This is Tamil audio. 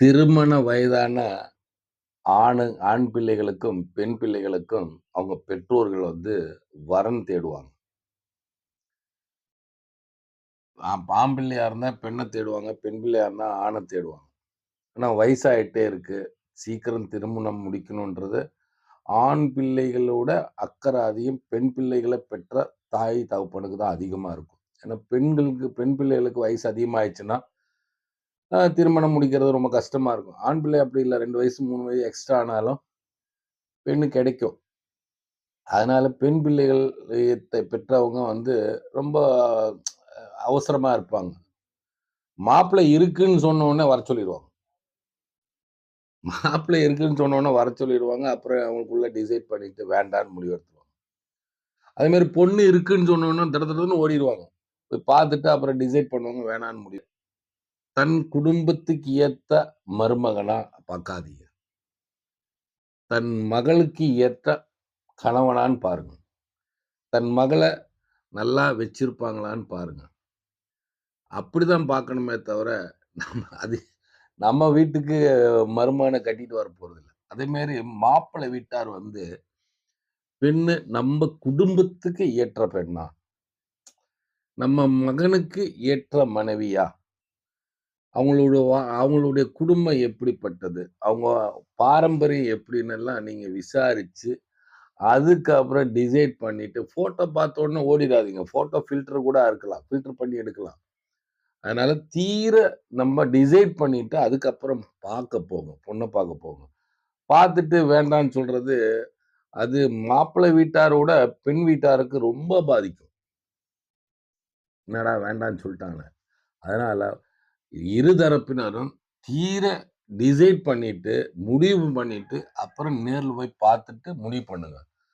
திருமண வயதான ஆண் பிள்ளைகளுக்கும், பெண் பிள்ளைகளுக்கும் அவங்க பெற்றோர்கள் வரன் தேடுவாங்க. ஆண் பிள்ளையா இருந்தா பெண்ண தேடுவாங்க. பெண் பிள்ளையா இருந்தா ஆண தேடுவாங்க. ஆனா வயசாயிட்டே இருக்கு. சீக்கிரம் திருமணம் முடிக்கணுன்றது ஆண் பிள்ளைகளோட அக்கறை அதிகம் பெண் பிள்ளைகள பெற்ற தாய், தகப்பனுக்கு தான் அதிகமா இருக்கும். ஏன்னா பெண் பிள்ளைகளுக்கு வயசு அதிகமாயிருச்சுன்னா, திருமணம் முடிக்கிறது ரொம்ப கஷ்டமா இருக்கும். ஆண் பிள்ளை அப்படி இல்ல. 2 வயசு, 3 வயசு எக்ஸ்ட்ரா ஆனாலும் பெண்ணு கிடைக்கும். அதனால பெண் பிள்ளைகள் பெற்றவங்க ரொம்ப அவசரமா இருப்பாங்க. மாப்பிள்ளை இருக்குன்னு சொன்ன உடனே வர சொல்லிருவாங்க. மாப்பிள்ளை இருக்குன்னு சொன்ன உடனே வர சொல்லிருவாங்க. அப்புறம் அவங்களுக்குள்ள டிசைட் பண்ணிட்டு வேண்டான்னு முடிவெடுத்துருவாங்க. அதே மாரி பொண்ணு இருக்குன்னு சொன்ன உடனே தட தடன்னு ஓடிருவாங்க. போய் பார்த்துட்டு அப்புறம் டிசைட் பண்ணுவாங்க வேணான்னு முடிவு. தன் குடும்பத்துக்கு ஏத்த மருமகனா பார்க்காதீங்க. தன் மகளுக்கு ஏற்ற கணவனான்னு பாருங்க. தன் மகள நல்லா வச்சிருப்பாங்களான்னு பாருங்க. அப்படிதான் பார்க்கணுமே தவிர, அது நம்ம வீட்டுக்கு மருமகன கட்டிட்டு வர போறதில்ல. அதேமாரி மாப்பிள்ளை வீட்டார் பெண்ணு நம்ம குடும்பத்துக்கு ஏற்ற பெண்ணா? நம்ம மகனுக்கு ஏற்ற மனைவியா? அவங்களுடைய குடும்பம் எப்படிப்பட்டது? அவங்க பாரம்பரியம் எப்படின்னெல்லாம் நீங்க விசாரிச்சு, அதுக்கப்புறம் டிசைட் பண்ணிட்டு, ஃபோட்டோ பார்த்த உடனே ஓடிறாதீங்க. ஃபோட்டோ ஃபில்டர் கூட இருக்கலாம். ஃபில்டர் பண்ணி எடுக்கலாம். அதனால தீர நம்ம டிசைட் பண்ணிட்டு, அதுக்கப்புறம் பார்க்க போங்க. பொண்ண பார்க்க போங்க. பார்த்துட்டு வேண்டான்னு சொல்றது, அது மாப்பிள்ளை வீட்டாரோட பெண் வீட்டாருக்கு ரொம்ப பாதிக்கும். என்னடா வேண்டான்னு சொல்ட்டாங்க. அதனால இரு தரப்பினரும் தீர டிசைட் பண்ணிட்டு, முடிவு பண்ணிட்டு, அப்புறம் நேர்ல போய் பார்த்துட்டு முடிவு பண்ணுங்க.